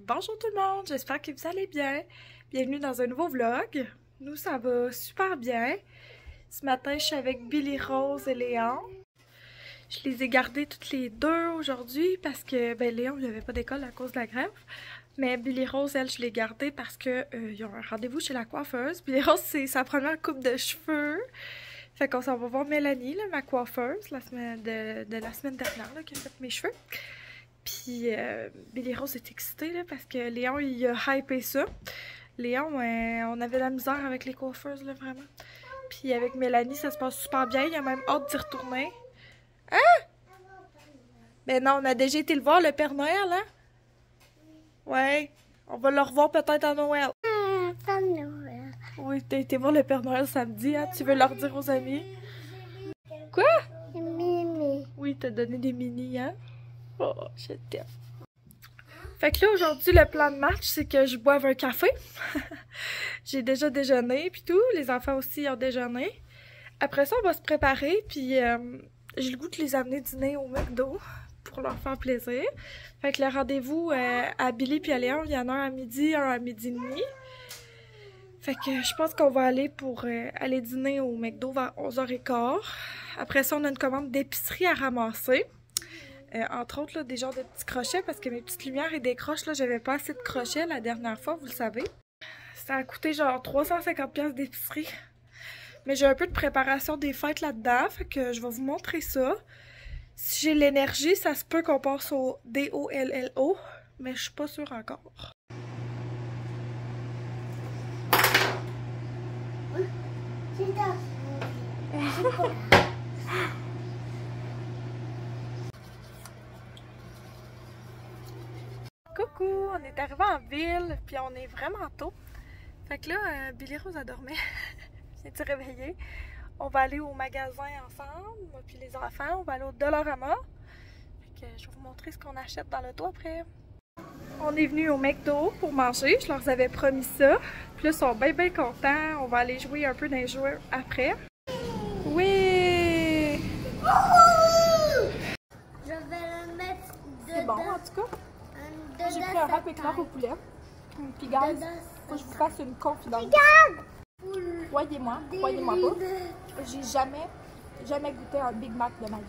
Bonjour tout le monde, j'espère que vous allez bien. Bienvenue dans un nouveau vlog. Nous, ça va super bien. Ce matin, je suis avec Billy Rose et Léon. Je les ai gardés toutes les deux aujourd'hui parce que Léon, il n'avait pas d'école à cause de la grève. Mais Billy Rose, elle, je l'ai gardée parce que ils ont un rendez-vous chez la coiffeuse. Billy Rose, c'est sa première coupe de cheveux. Fait qu'on s'en va voir Mélanie, là, ma coiffeuse, la semaine de la semaine dernière, là, qui a fait mes cheveux. Puis Billy Rose est excitée là, parce que Léon il a hypé ça. Léon, on avait de la misère avec les coiffeuses là, vraiment. Puis avec Mélanie, ça se passe super bien. Il a même hâte d'y retourner. Hein? Ben non, on a déjà été le voir, le Père Noël, hein? Ouais. On va le revoir peut-être à Noël. Père Noël. Oui, t'as été voir le Père Noël samedi, hein? Tu veux leur dire aux amis? Quoi? Mimi. Oui, t'as donné des mini, hein? Oh, je t'aime. Fait que là, aujourd'hui, le plan de match, c'est que je boive un café. J'ai déjà déjeuné, puis tout. Les enfants aussi ont déjeuné. Après ça, on va se préparer, puis j'ai le goût de les amener dîner au McDo pour leur faire plaisir. Fait que le rendez-vous à Billy puis à Léon, il y en a un à midi, un à midi et demi. Fait que je pense qu'on va aller pour aller dîner au McDo vers 11h15. Après ça, on a une commande d'épicerie à ramasser. Entre autres, là, des genres de petits crochets, parce que mes petites lumières et des croches, là, j'avais pas assez de crochets la dernière fois, vous le savez. Ça a coûté genre 350$ d'épicerie. Mais j'ai un peu de préparation des fêtes là-dedans, fait que je vais vous montrer ça. Si j'ai l'énergie, ça se peut qu'on passe au DOLLO, mais je suis pas sûre encore. Coucou, on est arrivé en ville, puis on est vraiment tôt. Fait que là, Billy Rose a dormi. Je viens de se réveiller. On va aller au magasin ensemble, moi puis les enfants. On va aller au Dollarama. Fait que je vais vous montrer ce qu'on achète dans l'auto après. On est venu au McDo pour manger. Je leur avais promis ça. Puis là, ils sont bien contents. On va aller jouer un peu dans les jouets après. Oui! Je vais le mettre dedans. C'est bon en tout cas. J'ai pris un wrap éclair au poulet. Puis guys, faut que je vous fasse une confidence. Croyez-moi pas. J'ai jamais goûté un Big Mac de ma vie.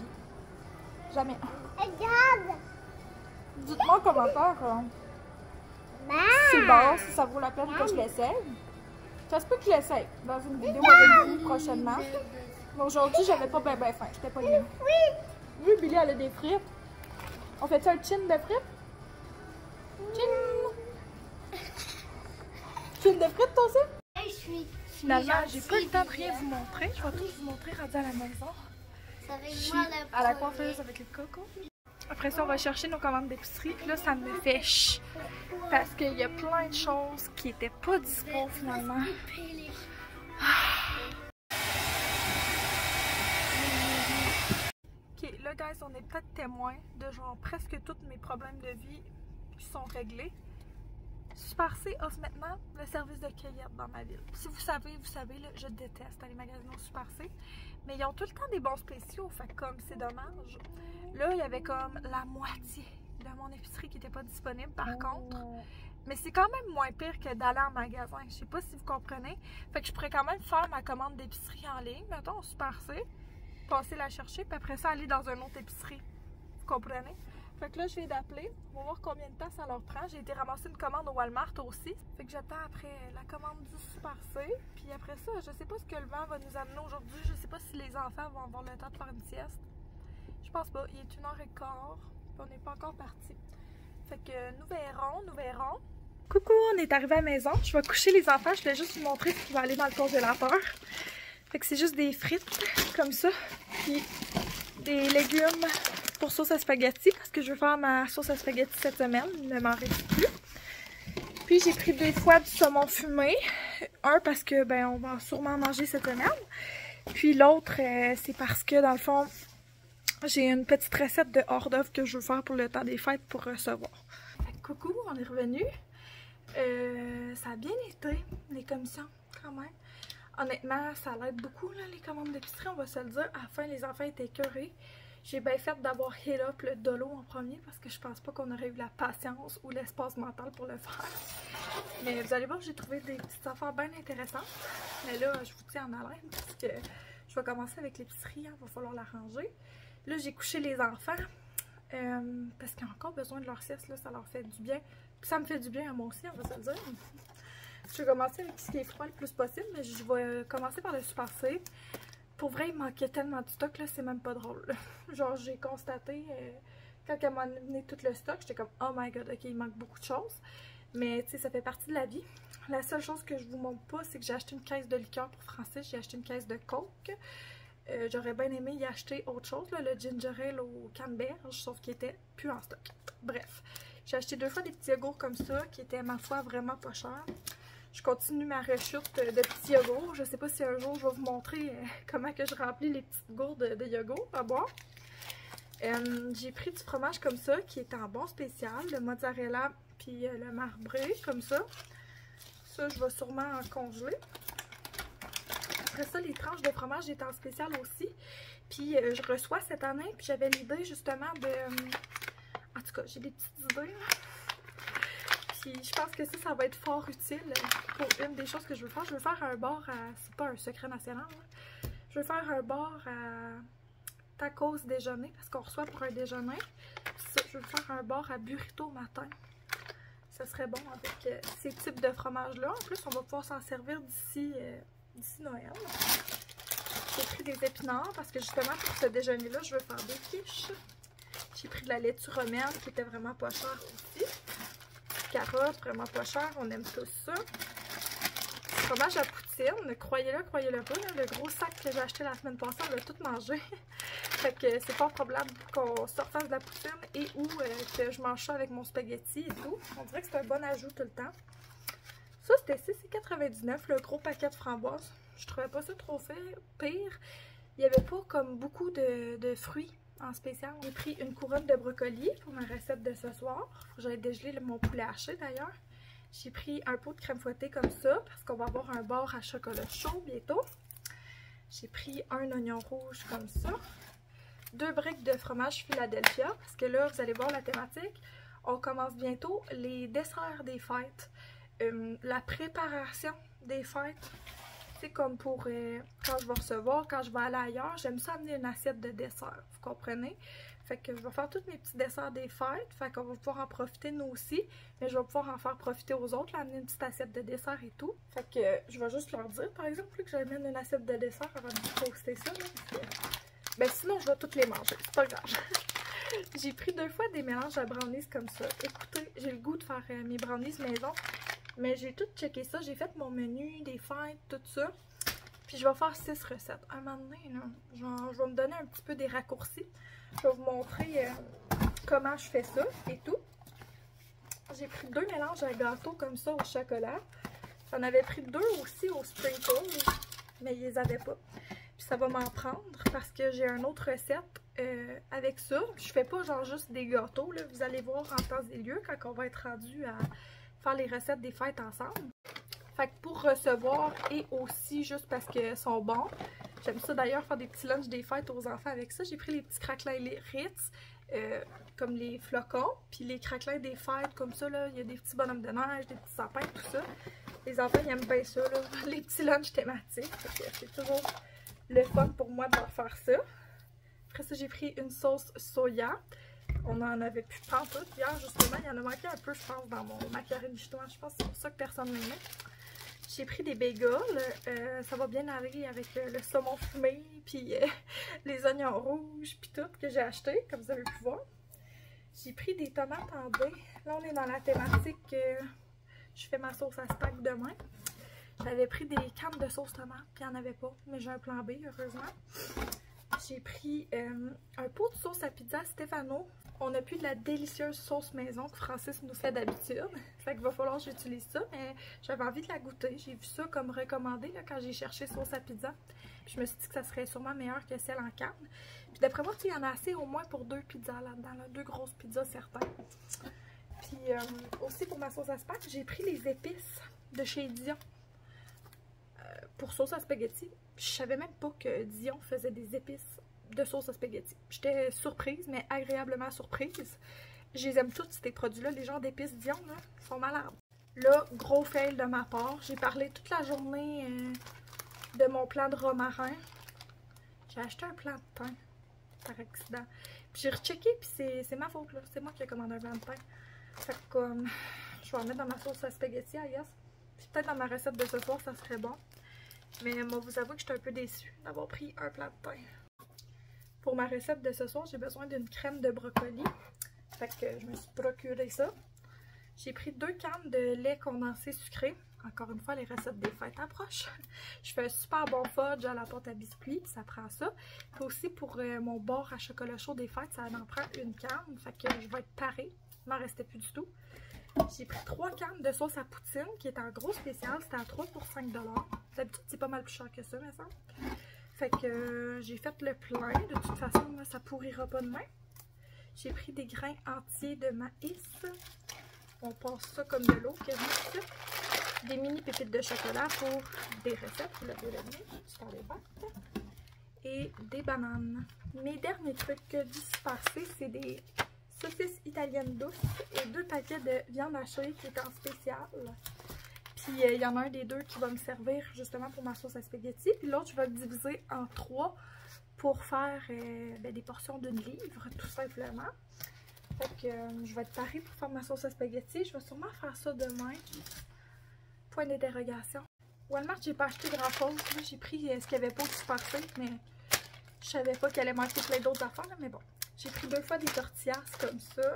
Jamais. Regarde. Dites-moi en commentaire si c'est bon, si ça vaut la peine que je l'essaye. Ça se peut que je l'essaye dans une vidéo avec vous prochainement. Mais aujourd'hui, j'avais pas bien faim. J'étais pas libre. Oui, Billy, elle a des frites. On fait-tu un chin de frites? Chin de frites, toi aussi? Finalement, j'ai pas le temps de rien vous montrer. Je vais tout vous montrer rendu à la maison. Je suis à la coiffeuse avec le coco. Après ça, on va chercher nos commandes d'épicerie. Puis là, ça me fait chier. Parce qu'il y a plein de choses qui étaient pas dispo finalement. Ok, là, guys, on est peut-être témoins de genre presque tous mes problèmes de vie qui sont réglés. Super C offre maintenant le service de cueillette dans ma ville. Si vous savez, là, je déteste aller magasiner au Super C. Mais ils ont tout le temps des bons spéciaux, fait comme c'est dommage. Là, il y avait comme la moitié de mon épicerie qui n'était pas disponible par contre. Mais c'est quand même moins pire que d'aller en magasin. Je sais pas si vous comprenez. Fait que je pourrais quand même faire ma commande d'épicerie en ligne, mettons, au Super C, passer la chercher, puis après ça, aller dans une autre épicerie. Vous comprenez? Fait que là, je viens d'appeler. On va voir combien de temps ça leur prend. J'ai été ramasser une commande au Walmart aussi. Fait que j'attends après la commande du Super C. Puis après ça, je sais pas ce que le vent va nous amener aujourd'hui. Je sais pas si les enfants vont avoir le temps de faire une sieste. Je pense pas. Il est 1h15. Puis on n'est pas encore parti. Fait que nous verrons. Coucou, on est arrivé à la maison. Je vais coucher les enfants. Je voulais juste vous montrer ce qui va aller dans le congélateur. Fait que c'est juste des frites comme ça. Puis des légumes pour sauce à spaghetti parce que je veux faire ma sauce à spaghetti cette semaine, il ne m'en reste plus. Puis j'ai pris 2 fois du saumon fumé, un parce que on va sûrement manger cette semaine, puis l'autre c'est parce que dans le fond j'ai une petite recette de hors d'œuvre que je veux faire pour le temps des fêtes pour recevoir. Coucou, on est revenu. Ça a bien été les commissions quand même. Honnêtement, ça l'aide beaucoup là, les commandes d'épicerie, on va se le dire. À la fin, les enfants étaient écœurés. J'ai bien fait d'avoir heal up le dolo en premier parce que je pense pas qu'on aurait eu la patience ou l'espace mental pour le faire. Mais vous allez voir, j'ai trouvé des petites affaires bien intéressantes. Mais là, je vous tiens en haleine parce que je vais commencer avec l'épicerie, hein, va falloir la ranger. Là, j'ai couché les enfants parce qu'ils ont encore besoin de leur sieste, là, ça leur fait du bien. Puis ça me fait du bien à moi aussi, on va se le dire. Je vais commencer avec ce qui est froid le plus possible, mais je vais commencer par le Super C. Pour vrai, il manquait tellement de stock, là, c'est même pas drôle. Genre, j'ai constaté, quand elle m'a amené tout le stock, j'étais comme, oh my god, ok, il manque beaucoup de choses. Mais, tu sais, ça fait partie de la vie. La seule chose que je vous montre pas, c'est que j'ai acheté une caisse de liqueur pour Francis, j'ai acheté une caisse de Coke. J'aurais bien aimé y acheter autre chose, là, le ginger ale au canneberge, sauf qu'il était plus en stock. Bref, j'ai acheté 2 fois des petits yogourts comme ça, qui étaient, ma foi, vraiment pas chers. Je continue ma rechute de petits yogourts. Je sais pas si un jour je vais vous montrer comment que je remplis les petites gourdes de yogourt à boire. J'ai pris du fromage comme ça, qui est en bon spécial, le mozzarella puis le marbré, comme ça. Ça, je vais sûrement en congeler. Après ça, les tranches de fromage étaient en spécial aussi. Puis je reçois cette année, puis j'avais l'idée justement de... En tout cas, j'ai des petites idées, là. Puis je pense que ça va être fort utile pour une des choses que je veux faire. Je veux faire un bar à... C'est pas un secret national, là. Je veux faire un bar à tacos déjeuner parce qu'on reçoit pour un déjeuner. Puis ça, je veux faire un bar à burrito matin. Ça serait bon avec ces types de fromages-là. En plus, on va pouvoir s'en servir d'ici Noël. J'ai pris des épinards parce que justement pour ce déjeuner-là, je veux faire des quiches. J'ai pris de la laitue romaine qui était vraiment pas chère aussi. Carottes, vraiment pas cher, on aime tous ça. Fromage à poutine, croyez-le pas, là, le gros sac que j'ai acheté la semaine passée, on l'a tout mangé. Fait que c'est fort probable qu'on se refasse de la poutine et ou que je mange ça avec mon spaghetti et tout. On dirait que c'est un bon ajout tout le temps. Ça, c'était 6,99 le gros paquet de framboises. Je trouvais pas ça trop pire. Il n'y avait pas comme beaucoup de fruits en spécial. J'ai pris une couronne de brocoli pour ma recette de ce soir. Faut que j'aille dégeler mon poulet haché d'ailleurs. J'ai pris un pot de crème fouettée comme ça parce qu'on va avoir un bar à chocolat chaud bientôt. J'ai pris un oignon rouge comme ça. 2 briques de fromage Philadelphia parce que là, vous allez voir la thématique. On commence bientôt les desserts des fêtes. La préparation des fêtes. C'est comme pour quand je vais recevoir, quand je vais aller ailleurs, j'aime ça amener une assiette de dessert, vous comprenez? Fait que je vais faire tous mes petits desserts des fêtes, fait qu'on va pouvoir en profiter nous aussi, mais je vais pouvoir en faire profiter aux autres, là, amener une petite assiette de dessert et tout. Fait que je vais juste leur dire, par exemple, que j'amène une assiette de dessert avant de poster ça, là, parce que... Ben sinon, je vais toutes les manger, c'est pas grave. J'ai pris 2 fois des mélanges à brownies comme ça. Écoutez, j'ai le goût de faire mes brownies maison. Mais j'ai tout checké ça, j'ai fait mon menu, des fêtes, tout ça. Puis je vais faire 6 recettes. À un moment donné, là, je vais me donner un petit peu des raccourcis. Je vais vous montrer comment je fais ça et tout. J'ai pris 2 mélanges à gâteau comme ça au chocolat. J'en avais pris 2 aussi au sprinkle, mais ils les avaient pas. Puis ça va m'en prendre parce que j'ai une autre recette avec ça. Je fais pas genre juste des gâteaux, là. Vous allez voir en temps et lieu quand on va être rendu à faire les recettes des fêtes ensemble. Fait que pour recevoir et aussi juste parce qu'elles sont bons, j'aime ça d'ailleurs faire des petits lunchs des fêtes aux enfants avec ça. J'ai pris les petits craquelins Ritz, comme les flocons, puis les craquelins des fêtes comme ça, là, il y a des petits bonhommes de neige, des petits sapins, tout ça. Les enfants ils aiment bien ça, là, les petits lunchs thématiques. C'est toujours le fun pour moi de leur faire ça. Après ça, j'ai pris une sauce soya. On en avait plus pantoute hier, justement. Il y en a manqué un peu, je pense, dans mon macaroni chinois. Je pense que c'est pour ça que personne ne l'aimait. J'ai pris des bagels. Ça va bien aller avec le saumon fumé, puis les oignons rouges, puis tout, que j'ai acheté, comme vous avez pu voir. J'ai pris des tomates en baie. Là, on est dans la thématique je fais ma sauce à spag demain. J'avais pris des cannes de sauce tomate, puis il n'y en avait pas. Mais j'ai un plan B, heureusement. J'ai pris un pot de sauce à pizza Stefano. On a plus de la délicieuse sauce maison que Francis nous fait d'habitude. Fait qu'il va falloir que j'utilise ça, mais j'avais envie de la goûter. J'ai vu ça comme recommandé là, quand j'ai cherché sauce à pizza. Puis je me suis dit que ça serait sûrement meilleur que celle en canne. Puis d'après moi, il y en a assez au moins pour 2 pizzas là-dedans. Là, 2 grosses pizzas certains. Puis aussi pour ma sauce à spag, j'ai pris les épices de chez Dion. Pour sauce à spaghetti. Je savais même pas que Dion faisait des épices de sauce à spaghetti. J'étais surprise, mais agréablement surprise. Je les aime tous, ces produits-là. Les gens d'épices Dion, là, sont malades. Là, gros fail de ma part. J'ai parlé toute la journée de mon plan de romarin. J'ai acheté un plan de pain par accident. Puis j'ai rechecké, puis c'est ma faute, là. C'est moi qui ai commandé un plan de pain. Fait que comme, je vais en mettre dans ma sauce à spaghetti, I guess. Puis peut-être dans ma recette de ce soir, ça serait bon. Mais moi, vous avouez que j'étais un peu déçue d'avoir pris un plat de pain. Pour ma recette de ce soir, j'ai besoin d'une crème de brocoli. Fait que je me suis procuré ça. J'ai pris 2 cannes de lait condensé sucré. Encore une fois, les recettes des fêtes approchent. Je fais un super bon fudge à la pâte à biscuits, ça prend ça. Puis aussi pour mon bord à chocolat chaud des fêtes, ça en prend une canne. Fait que je vais être parée. Il m'en restait plus du tout. J'ai pris 3 cannes de sauce à poutine qui est en gros spécial. C'était à 3 pour 5 $. D'habitude, c'est pas mal plus cher que ça, me semble. Fait que j'ai fait le plein. De toute façon, là, ça pourrira pas demain. J'ai pris des grains entiers de maïs. On passe ça comme de l'eau, quasiment tout. Des mini pépites de chocolat pour des recettes, vous l'avez deviné, super les pâtes. Et des bananes. Mes derniers trucs dispersés, c'est des saucisses italiennes douces et 2 paquets de viande hachée qui est en spécial. Puis il y en a un des deux qui va me servir justement pour ma sauce à spaghetti. Puis l'autre, je vais le diviser en 3 pour faire des portions d'une livre, tout simplement. Fait que je vais être parée pour faire ma sauce à spaghetti. Je vais sûrement faire ça demain. Point d'interrogation. Walmart, j'ai pas acheté grand chose. J'ai pris ce qu'il y avait pas au super safe, mais je savais pas qu'il allait manquer plein d'autres affaires. Là, mais bon, j'ai pris 2 fois des tortillas comme ça.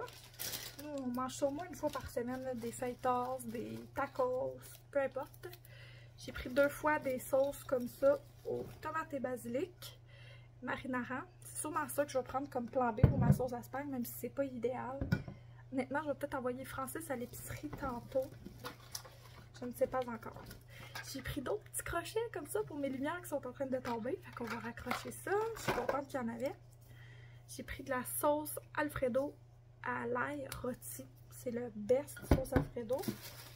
Nous, on mange ça au moins une fois par semaine, là, des fajitas, des tacos, peu importe. J'ai pris 2 fois des sauces comme ça aux tomates et basilic, marinara. C'est sûrement ça que je vais prendre comme plan B pour ma sauce à spag, même si c'est pas idéal. Honnêtement, je vais peut-être envoyer Francis à l'épicerie tantôt. Je ne sais pas encore. J'ai pris d'autres petits crochets comme ça pour mes lumières qui sont en train de tomber. Fait qu'on va raccrocher ça. Je suis contente qu'il y en avait. J'ai pris de la sauce Alfredo à l'ail rôti. C'est le best sauce Alfredo.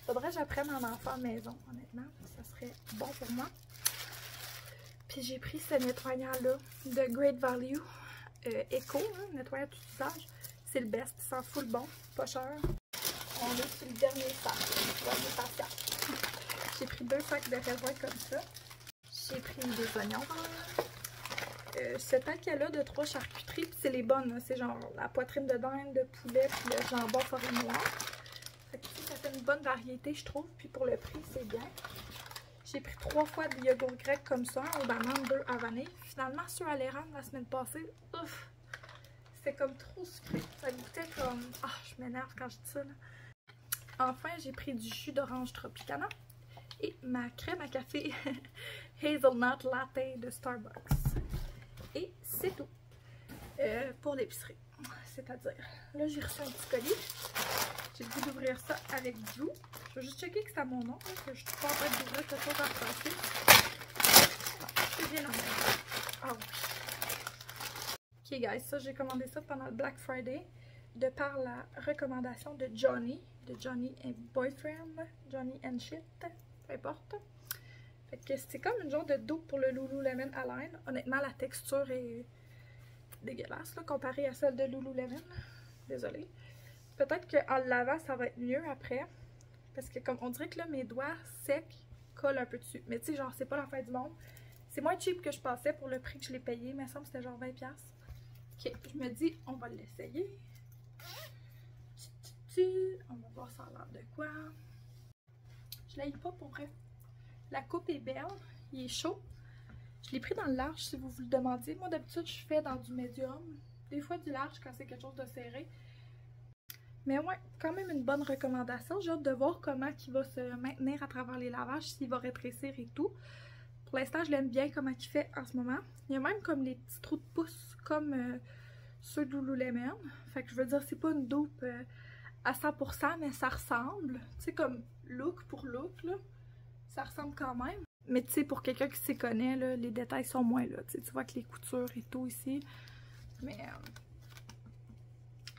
Faudrait que j'apprenne à en faire maison, honnêtement. Ça serait bon pour moi. Puis j'ai pris ce nettoyant-là de Great Value Eco, hein, nettoyant tout usage. C'est le best. Ça sent full bon, pas cher. On est sur le dernier sac. J'ai pris 2 sacs de raisins comme ça. J'ai pris des oignons. Ce paquet-là de 3 charcuteries, c'est les bonnes. C'est genre la poitrine de dinde, de poulet, puis le jambon forêt noire. Fait que ça fait une bonne variété, je trouve. Puis pour le prix, c'est bien. J'ai pris 3 fois de yogourt grec comme ça, aux bananes, 2 à vanille. Finalement, ceux à l'érable la semaine passée, ouf! C'était comme trop sucré. Ça goûtait comme... Ah, je m'énerve quand je dis ça, là. Enfin, j'ai pris du jus d'orange Tropicana et ma crème à café Hazelnut Latte de Starbucks. Et c'est tout pour l'épicerie. C'est-à-dire, là j'ai reçu un petit colis. J'ai le goût d'ouvrir ça avec vous. Je vais juste checker que c'est à mon nom, hein, que je ne suis pas en train d'ouvrir quelque chose en français. C'est bien normal. Ah oui. Ok guys, ça j'ai commandé ça pendant le Black Friday de par la recommandation de Johnny and Boyfriend, Johnny and Shit, peu importe. Fait que c'est comme une genre de double pour le Lululemon Align. Honnêtement, la texture est dégueulasse là, comparée à celle de Lululemon. Désolée. Peut-être qu'en le lavant, ça va être mieux après. Parce que comme on dirait que là, mes doigts secs collent un peu dessus. Mais tu sais, genre, c'est pas la fin du monde. C'est moins cheap que je pensais pour le prix que je l'ai payé. Mais ça me semble que c'était genre 20$. Ok, je me dis, on va l'essayer. On va voir ça a l'air de quoi. Je l'ai pas pour vrai. La coupe est belle. Il est chaud. Je l'ai pris dans le large si vous vous le demandiez. Moi d'habitude je fais dans du médium. Des fois du large quand c'est quelque chose de serré. Mais ouais, quand même une bonne recommandation. J'ai hâte de voir comment il va se maintenir à travers les lavages, s'il va rétrécir et tout. Pour l'instant je l'aime bien comment il fait en ce moment. Il y a même comme les petits trous de pouce comme ceux de Lululemon. Fait que je veux dire c'est pas une doupe à 100%, mais ça ressemble. Tu sais, comme look pour look, là. Ça ressemble quand même. Mais tu sais, pour quelqu'un qui s'y connaît, là, les détails sont moins là. Tu vois que les coutures et tout ici. Mais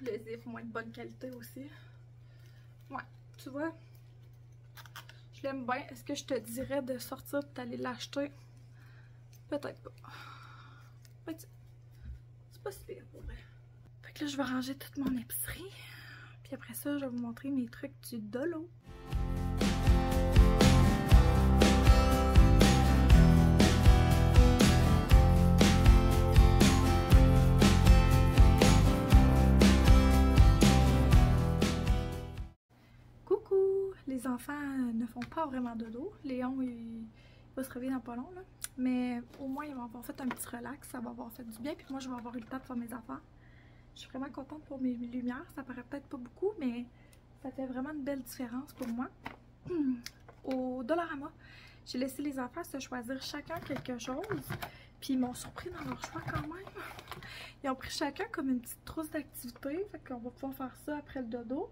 le zip, moins de bonne qualité aussi. Ouais, tu vois. Je l'aime bien. Est-ce que je te dirais de sortir et d'aller l'acheter? Peut-être pas. pas si pire pour vrai. Fait que là, je vais ranger toute mon épicerie. Puis après ça, je vais vous montrer mes trucs du Dolo. Les enfants ne font pas vraiment dodo. Léon, il va se réveiller dans pas long, là. Mais au moins, ils vont avoir fait un petit relax. Ça va avoir fait du bien. Puis moi, je vais avoir eu le temps de faire mes affaires. Je suis vraiment contente pour mes lumières. Ça paraît peut-être pas beaucoup, mais ça fait vraiment une belle différence pour moi. Au Dollarama, j'ai laissé les enfants se choisir chacun quelque chose. Puis ils m'ont surpris dans leur choix quand même. Ils ont pris chacun comme une petite trousse d'activité. Fait qu'on va pouvoir faire ça après le dodo.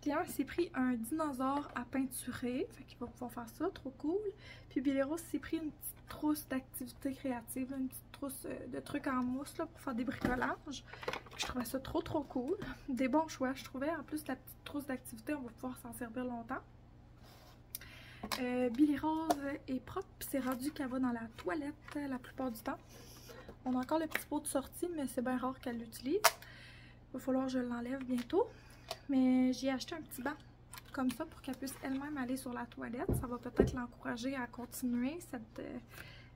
Léon s'est pris un dinosaure à peinturer, fait qu'il va pouvoir faire ça, trop cool. Puis Billy-Rose s'est pris une petite trousse d'activités créatives, une petite trousse de trucs en mousse là, pour faire des bricolages. Je trouvais ça trop cool. Des bons choix, je trouvais. En plus, la petite trousse d'activités, on va pouvoir s'en servir longtemps. Billy-Rose est propre, puis c'est rendu qu'elle va dans la toilette la plupart du temps. On a encore le petit pot de sortie, mais c'est bien rare qu'elle l'utilise. Il va falloir que je l'enlève bientôt. Mais j'ai acheté un petit banc comme ça pour qu'elle puisse elle-même aller sur la toilette. Ça va peut-être l'encourager à continuer cette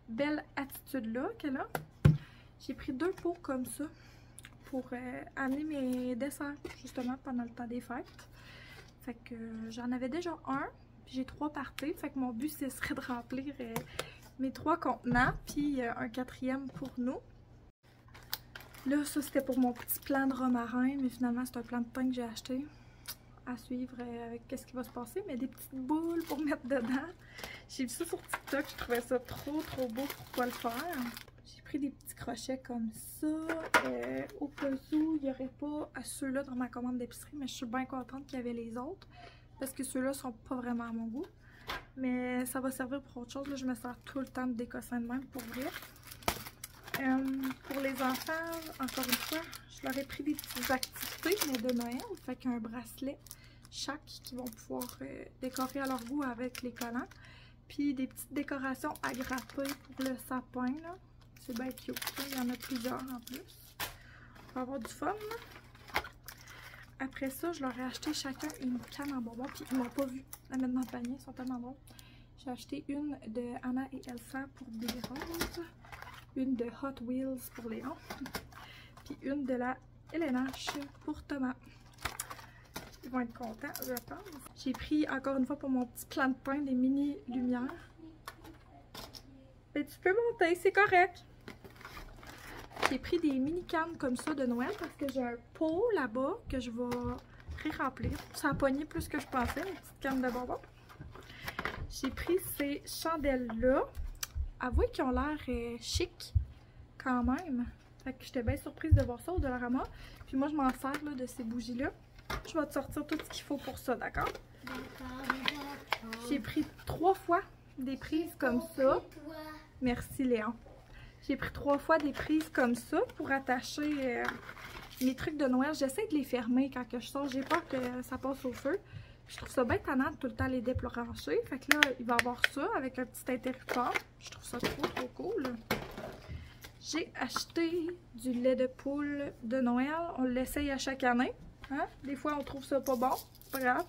belle attitude-là qu'elle a. J'ai pris 2 pots comme ça pour amener mes desserts justement pendant le temps des fêtes. Fait que j'en avais déjà un, puis j'ai 3 parties. Fait que mon but, ce serait de remplir mes 3 contenants, puis un 4e pour nous. Là, ça c'était pour mon petit plan de romarin, mais finalement c'est un plan de pain que j'ai acheté. À suivre avec qu'est-ce qui va se passer, mais des petites boules pour mettre dedans. J'ai vu ça sur TikTok, je trouvais ça trop beau pour pouvoir le faire. J'ai pris des petits crochets comme ça. Au cas où il n'y aurait pas ceux-là dans ma commande d'épicerie, mais je suis bien contente qu'il y avait les autres. Parce que ceux-là sont pas vraiment à mon goût. Mais ça va servir pour autre chose. Là, je me sers tout le temps de décossin de même pour vrai. Pour les enfants, encore une fois, je leur ai pris des petites activités mais de Noël. Fait qu'un bracelet chaque qui vont pouvoir décorer à leur goût avec les collants. Puis des petites décorations à grapper pour le sapin. C'est bien cute. Il y en a plusieurs en plus. On va avoir du fun. Là. Après ça, je leur ai acheté chacun une canne en bonbons. Puis ils m'ont pas vu la mettre dans le panier. Ils sont tellement drôles. J'ai acheté une de Anna et Elsa pour Billy-Rose. Une de Hot Wheels pour Léon, puis une de la LNH pour Thomas. Ils vont être contents, je pense. J'ai pris encore une fois pour mon petit plan de pain des mini lumières. Mais tu peux monter, c'est correct. J'ai pris des mini cannes comme ça de Noël parce que j'ai un pot là-bas que je vais remplir. Ça a pogné plus que je pensais, une petite canne de bonbons. J'ai pris ces chandelles-là. Avouez qu'ils ont l'air chic quand même. Fait que j'étais bien surprise de voir ça au Dollarama. Puis moi, je m'en sers là, de ces bougies-là. Je vais te sortir tout ce qu'il faut pour ça, d'accord? J'ai pris 3 fois des prises comme ça. Merci, Léon. J'ai pris 3 fois des prises comme ça pour attacher mes trucs de Noël. J'essaie de les fermer quand que je sors. J'ai peur que ça passe au feu. Je trouve ça bien tannant de tout le temps les débrancher. Fait que là, il va y avoir ça avec un petit interrupteur. Je trouve ça trop cool. J'ai acheté du lait de poule de Noël. On l'essaye à chaque année. Hein? Des fois, on trouve ça pas bon. C'est pas grave.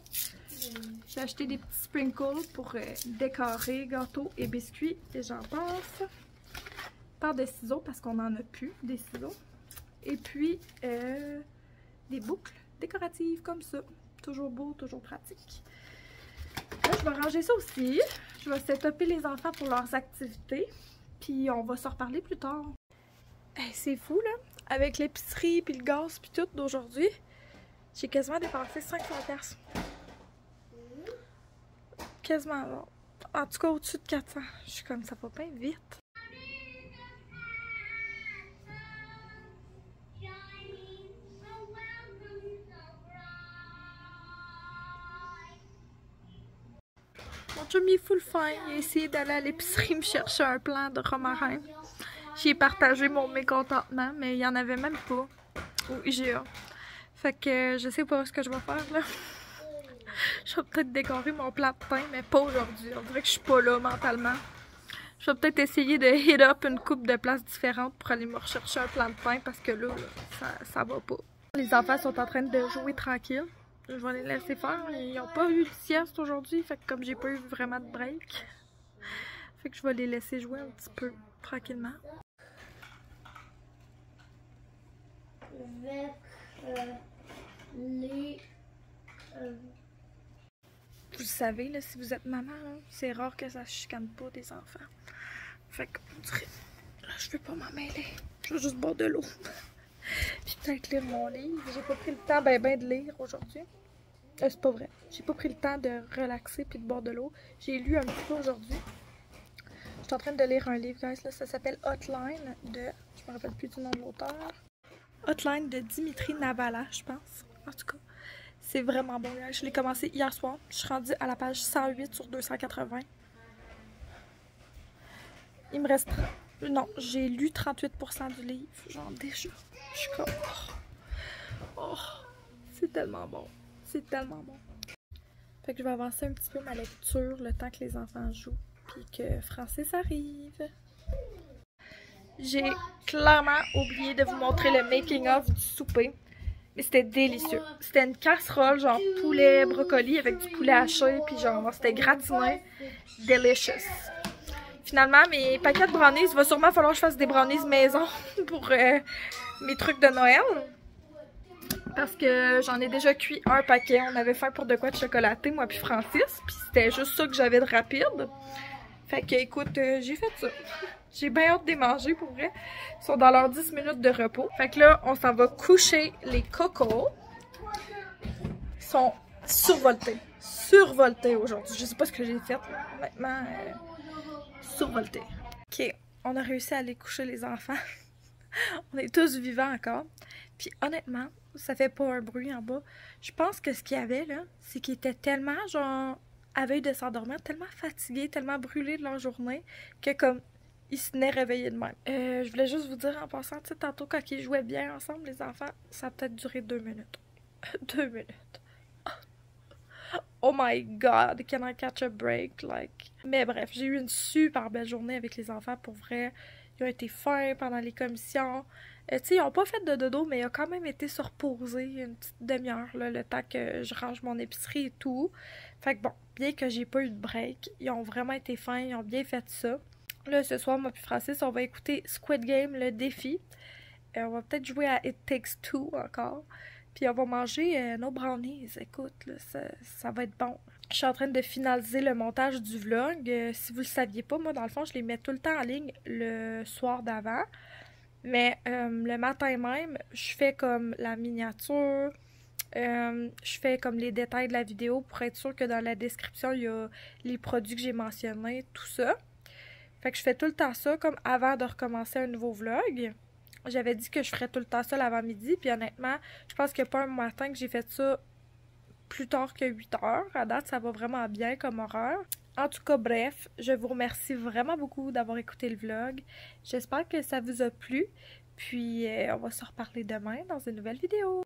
J'ai acheté des petits sprinkles pour décorer gâteaux et biscuits. Et j'en passe. Par des ciseaux parce qu'on en a plus, des ciseaux. Et puis, des boucles décoratives comme ça. Toujours beau, toujours pratique. Là, je vais ranger ça aussi. Je vais setuper les enfants pour leurs activités. Puis on va se reparler plus tard. Hey, c'est fou, là. Avec l'épicerie, puis le gaz, puis tout d'aujourd'hui, j'ai quasiment dépensé 500$. Quasiment, là. En tout cas, au-dessus de 400$. Je suis comme, ça va bien vite. Mon chum est full fin, il a essayé d'aller à l'épicerie me chercher un plan de romarin. J'ai partagé mon mécontentement, mais il n'y en avait même pas au IGA. Fait que je sais pas ce que je vais faire là. Je vais peut-être décorer mon plat de pain, mais pas aujourd'hui. On dirait que je suis pas là mentalement. Je vais peut-être essayer de hit up une coupe de places différentes pour aller me rechercher un plan de pain parce que là, ça va pas. Les enfants sont en train de jouer tranquille. Je vais les laisser faire. Ils n'ont pas eu de sieste aujourd'hui, fait que comme j'ai pas eu vraiment de break, fait que je vais les laisser jouer un petit peu tranquillement. Avec les... Vous savez, là, si vous êtes maman, c'est rare que ça chicane pas des enfants. Fait qu'on dirait... Là, je veux pas m'en mêler. Je veux juste boire de l'eau. Puis peut-être lire mon livre. J'ai pas pris le temps ben de lire aujourd'hui. C'est pas vrai. J'ai pas pris le temps de relaxer puis de boire de l'eau. J'ai lu un petit peu aujourd'hui. Je suis en train de lire un livre, guys. Là, ça s'appelle Hotline de... Je me rappelle plus du nom de l'auteur. Hotline de Dimitri Navala, je pense. En tout cas, c'est vraiment bon. Je l'ai commencé hier soir. Je suis rendue à la page 108 sur 280. Il me reste... Non, j'ai lu 38% du livre. Genre déjà. Je suis comme... Oh, c'est tellement bon. C'est tellement bon. Fait que je vais avancer un petit peu ma lecture le temps que les enfants jouent. Puis que Francis arrive. J'ai clairement oublié de vous montrer le making-of du souper. Mais c'était délicieux. C'était une casserole genre poulet, brocoli avec du poulet haché. Puis genre c'était gratiné. Delicious. Finalement, mes paquets de brownies, il va sûrement falloir que je fasse des brownies maison pour mes trucs de Noël. Parce que j'en ai déjà cuit un paquet. On avait faim pour de quoi de chocolaté, moi puis Francis. Puis c'était juste ça que j'avais de rapide. Fait que écoute, j'ai fait ça. J'ai bien hâte de les manger pour vrai. Ils sont dans leurs 10 minutes de repos. Fait que là, on s'en va coucher les cocos. Ils sont survoltés. Survoltés aujourd'hui. Je sais pas ce que j'ai fait. Honnêtement, survoltés. Ok, on a réussi à aller coucher les enfants. On est tous vivants encore. Puis honnêtement, ça fait pas un bruit en bas. Je pense que ce qu'il y avait là, c'est qu'ils étaient tellement genre à veille de s'endormir, tellement fatigués, tellement brûlés de leur journée, que comme ils se tenaient réveillés de même. Je voulais juste vous dire en passant, tu sais, tantôt quand ils jouaient bien ensemble, les enfants, ça a peut-être duré 2 minutes. 2 minutes. Oh my god, can I catch a break? Like... Mais bref, j'ai eu une super belle journée avec les enfants, pour vrai. Ils ont été fins pendant les commissions. Tu sais, ils n'ont pas fait de dodo, mais ils ont quand même été se reposer une petite demi-heure, le temps que je range mon épicerie et tout. Fait que bon, bien que j'ai pas eu de break, ils ont vraiment été fins, ils ont bien fait ça. Là, ce soir, moi puis Francis, on va écouter Squid Game, le défi. On va peut-être jouer à It Takes Two encore. Puis on va manger nos brownies. Écoute, là, ça va être bon. Je suis en train de finaliser le montage du vlog. Si vous le saviez pas, moi, dans le fond, je les mets tout le temps en ligne le soir d'avant. Mais le matin même, je fais comme la miniature. Je fais comme les détails de la vidéo pour être sûr que dans la description, il y a les produits que j'ai mentionnés, tout ça. Fait que je fais tout le temps ça, comme avant de recommencer un nouveau vlog. J'avais dit que je ferais tout le temps ça l'avant-midi, puis honnêtement, je pense qu'il n'y a pas un matin que j'ai fait ça plus tard que 8 heures. À date, ça va vraiment bien comme horaire. En tout cas, bref, je vous remercie vraiment beaucoup d'avoir écouté le vlog. J'espère que ça vous a plu. Puis, on va se reparler demain dans une nouvelle vidéo.